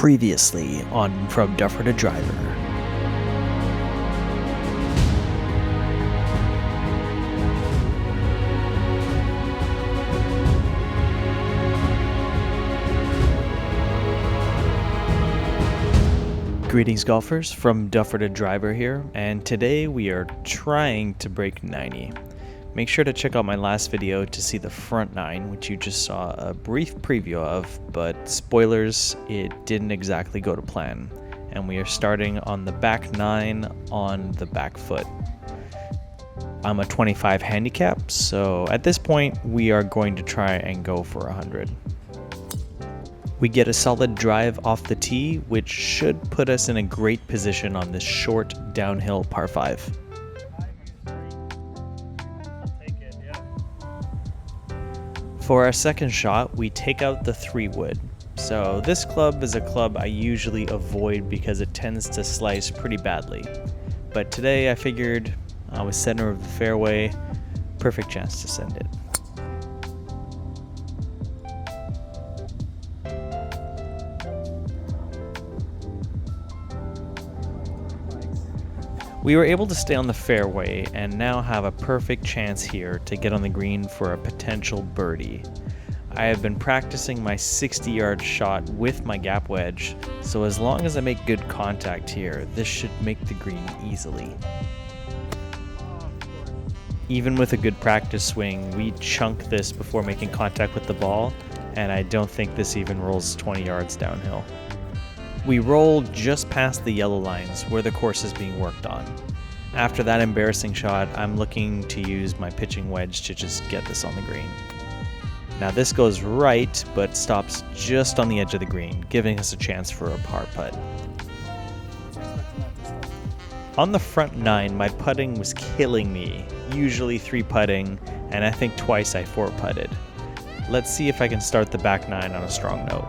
Previously on From Duffer to Driver. Greetings golfers, From Duffer to Driver here, and today we are trying to break 90. Make sure to check out my last video to see the front 9, which you just saw a brief preview of, but spoilers, it didn't exactly go to plan. And we are starting on the back 9 on the back foot. I'm a 25 handicap, so at this point we are going to try and go for 100. We get a solid drive off the tee, which should put us in a great position on this short downhill par 5. For our second shot, we take out the 3-wood. So this club is a club I usually avoid because it tends to slice pretty badly. But today I figured I was center of the fairway, perfect chance to send it. We were able to stay on the fairway and now have a perfect chance here to get on the green for a potential birdie. I have been practicing my 60-yard shot with my gap wedge, so as long as I make good contact here, this should make the green easily. Even with a good practice swing, we chunk this before making contact with the ball, and I don't think this even rolls 20 yards downhill. We roll just past the yellow lines where the course is being worked on. After that embarrassing shot, I'm looking to use my pitching wedge to just get this on the green. Now this goes right, but stops just on the edge of the green, giving us a chance for a par putt. On the front 9, my putting was killing me, usually 3-putting, and I think twice I 4-putted. Let's see if I can start the back 9 on a strong note.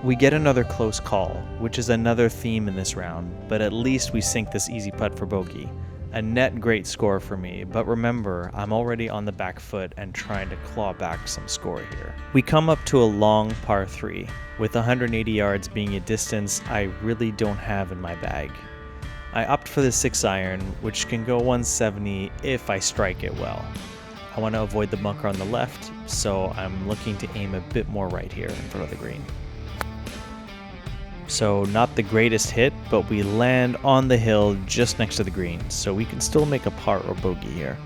We get another close call, which is another theme in this round, but at least we sink this easy putt for bogey. A net great score for me, but remember, I'm already on the back foot and trying to claw back some score here. We come up to a long par 3, with 180 yards being a distance I really don't have in my bag. I opt for the 6-iron, which can go 170 if I strike it well. I want to avoid the bunker on the left, so I'm looking to aim a bit more right here in front of the green. So not the greatest hit, but we land on the hill just next to the green, so we can still make a par or bogey here.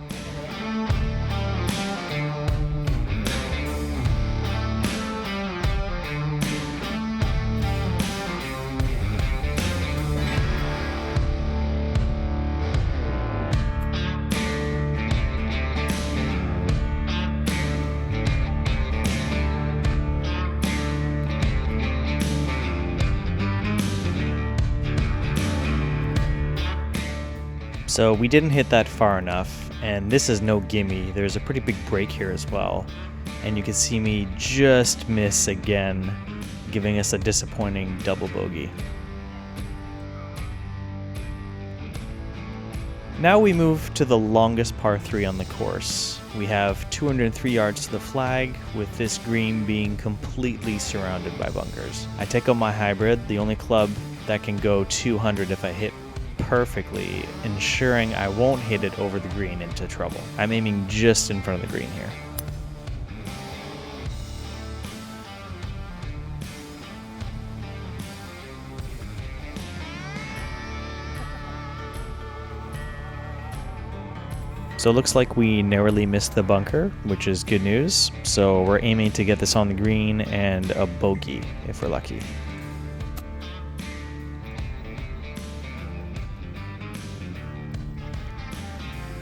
So we didn't hit that far enough, and this is no gimme. There's a pretty big break here as well, and you can see me just miss again, giving us a disappointing double bogey. Now we move to the longest par 3 on the course. We have 203 yards to the flag, with this green being completely surrounded by bunkers. I take out my hybrid, the only club that can go 200 if I hit perfectly, ensuring I won't hit it over the green into trouble. I'm aiming just in front of the green here. So it looks like we narrowly missed the bunker, which is good news. So we're aiming to get this on the green and a bogey if we're lucky.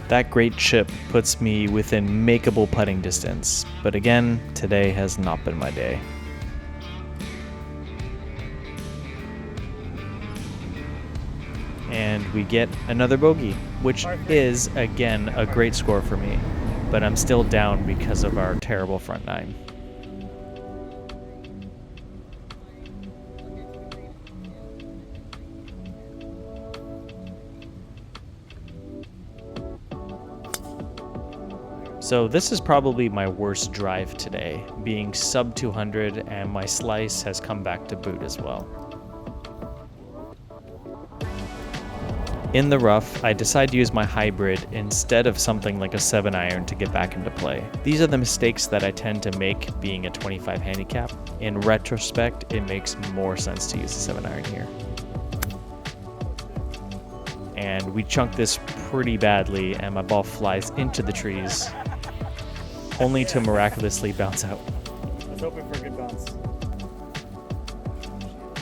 That great chip puts me within makeable putting distance, but again, today has not been my day. And we get another bogey, which is, again, a great score for me, but I'm still down because of our terrible front 9. So this is probably my worst drive today, being sub 200, and my slice has come back to boot as well. In the rough, I decide to use my hybrid instead of something like a 7-iron to get back into play. These are the mistakes that I tend to make being a 25 handicap. In retrospect, it makes more sense to use a 7-iron here. And we chunk this pretty badly, and my ball flies into the trees, only to miraculously bounce out. I was hoping for a good bounce.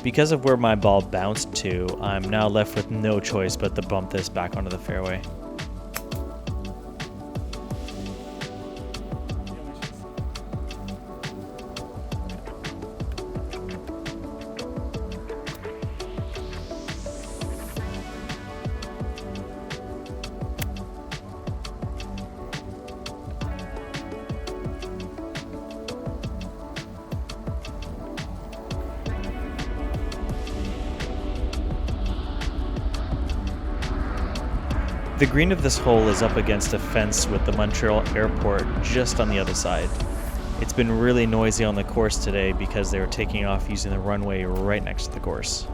Because of where my ball bounced to, I'm now left with no choice but to bump this back onto the fairway. The green of this hole is up against a fence with the Montreal airport just on the other side. It's been really noisy on the course today because they were taking off using the runway right next to the course.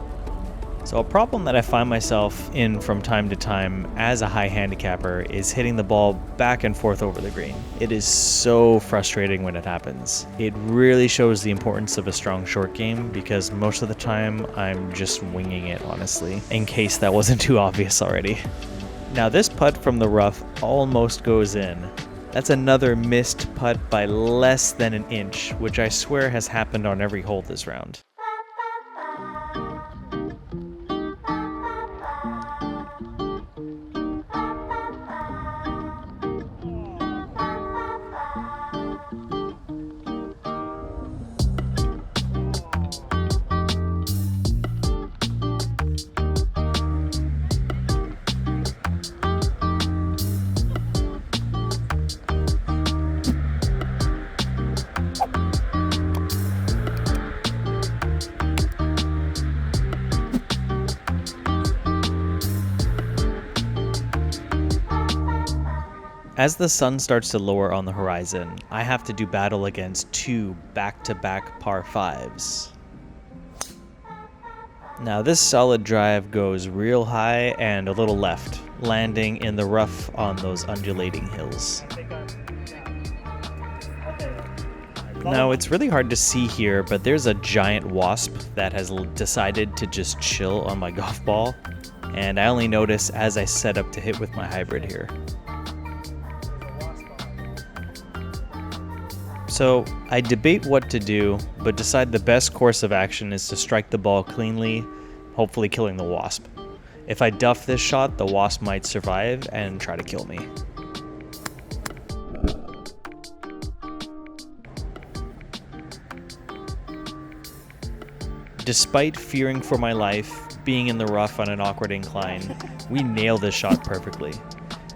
So a problem that I find myself in from time to time as a high handicapper is hitting the ball back and forth over the green. It is so frustrating when it happens. It really shows the importance of a strong short game because most of the time I'm just winging it, honestly, in case that wasn't too obvious already. Now this putt from the rough almost goes in. That's another missed putt by less than an inch, which I swear has happened on every hole this round. As the sun starts to lower on the horizon, I have to do battle against two back-to-back par 5s. Now this solid drive goes real high and a little left, landing in the rough on those undulating hills. Now it's really hard to see here, but there's a giant wasp that has decided to just chill on my golf ball, and I only notice as I set up to hit with my hybrid here. So I debate what to do, but decide the best course of action is to strike the ball cleanly, hopefully killing the wasp. If I duff this shot, the wasp might survive and try to kill me. Despite fearing for my life, being in the rough on an awkward incline, we nail this shot perfectly.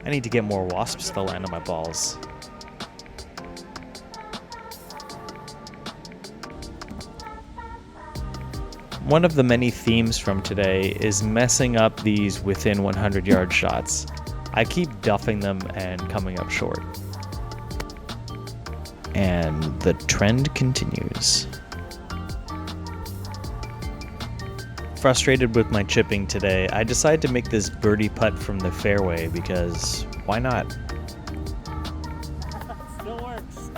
I need to get more wasps to land on my balls. One of the many themes from today is messing up these within 100-yard shots. I keep duffing them and coming up short. And the trend continues. Frustrated with my chipping today, I decide to make this birdie putt from the fairway because why not? Still works.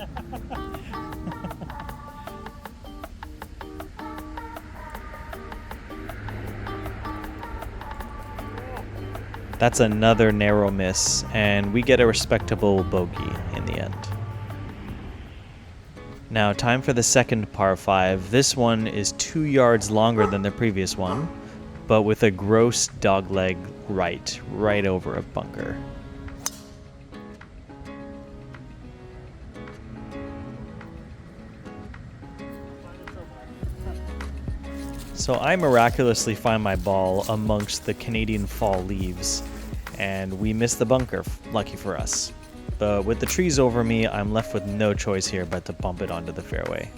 That's another narrow miss, and we get a respectable bogey in the end. Now, time for the second par 5. This one is 2 yards longer than the previous one, but with a gross dogleg right over a bunker. So I miraculously find my ball amongst the Canadian fall leaves, and we miss the bunker, lucky for us. But with the trees over me, I'm left with no choice here but to bump it onto the fairway.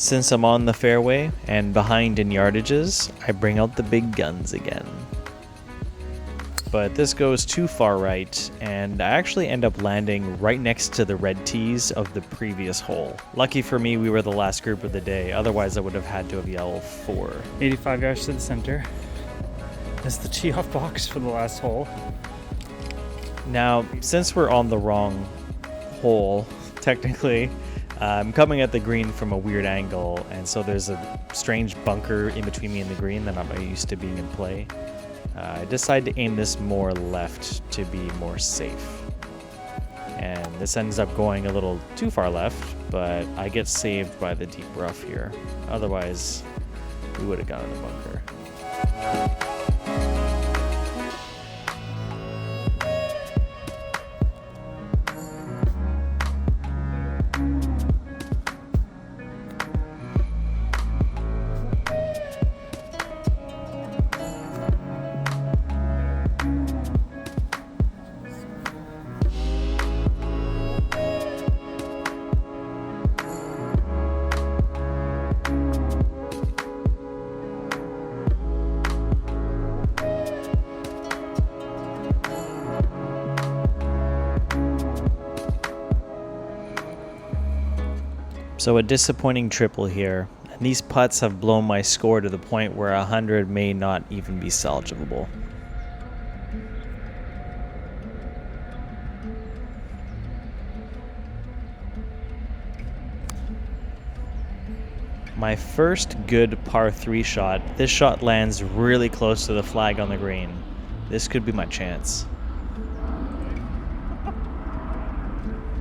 Since I'm on the fairway and behind in yardages, I bring out the big guns again. But this goes too far right, and I actually end up landing right next to the red tees of the previous hole. Lucky for me, we were the last group of the day, otherwise I would have had to have yelled 4. 85 yards to the center. That's the tee off box for the last hole. Now, since we're on the wrong hole, technically, I'm coming at the green from a weird angle, and so there's a strange bunker in between me and the green that I'm not used to being in play. I decided to aim this more left to be more safe. And this ends up going a little too far left, but I get saved by the deep rough here. Otherwise, we would have gone in the bunker. So a disappointing triple here, and these putts have blown my score to the point where 100 may not even be salvageable. My first good par 3 shot, this shot lands really close to the flag on the green. This could be my chance.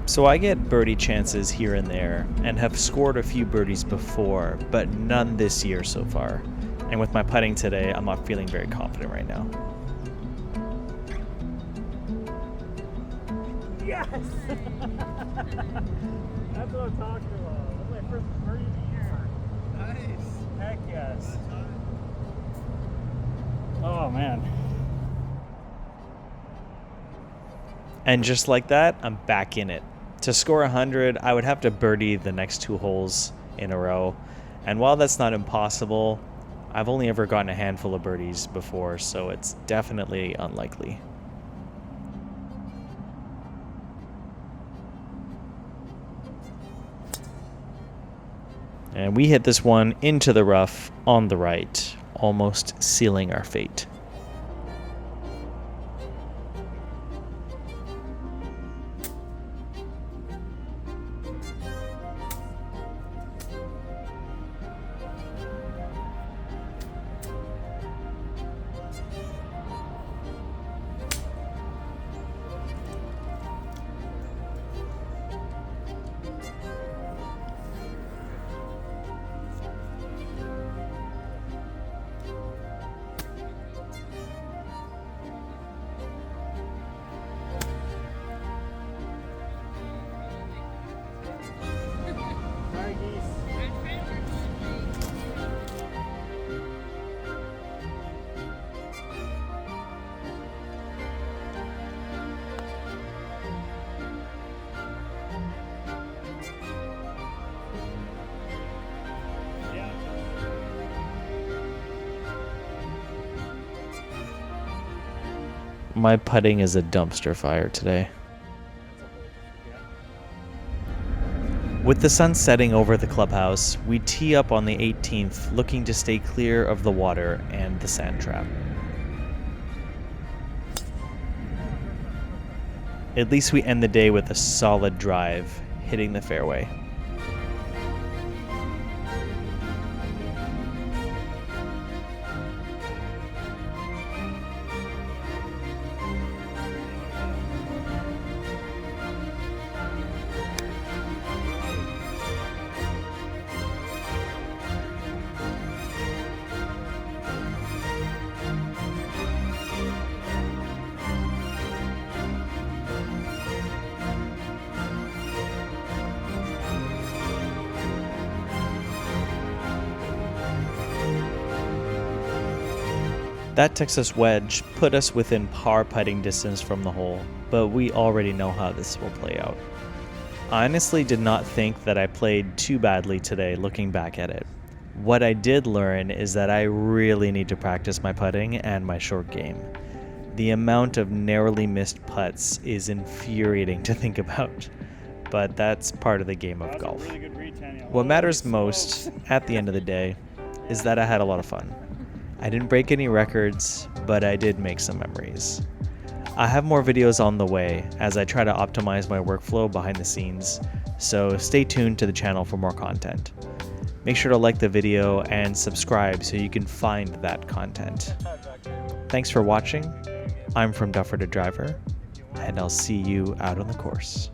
So I get birdie chances here and there, and have scored a few birdies before, but none this year so far. And with my putting today, I'm not feeling very confident right now. Yes! That's what I'm talking about. That's my first birdie of the year. Nice. Heck yes. Oh man. And just like that, I'm back in it. To score 100, I would have to birdie the next 2 holes in a row. And while that's not impossible, I've only ever gotten a handful of birdies before, so it's definitely unlikely. And we hit this one into the rough on the right, almost sealing our fate. My putting is a dumpster fire today. With the sun setting over the clubhouse, we tee up on the 18th, looking to stay clear of the water and the sand trap. At least we end the day with a solid drive, hitting the fairway. That Texas wedge put us within par putting distance from the hole, but we already know how this will play out. I honestly did not think that I played too badly today looking back at it. What I did learn is that I really need to practice my putting and my short game. The amount of narrowly missed putts is infuriating to think about, but that's part of the game of golf. What matters most at the end of the day is that I had a lot of fun. I didn't break any records, but I did make some memories. I have more videos on the way as I try to optimize my workflow behind the scenes, so stay tuned to the channel for more content. Make sure to like the video and subscribe so you can find that content. Thanks for watching. I'm from Duffer to Driver, and I'll see you out on the course.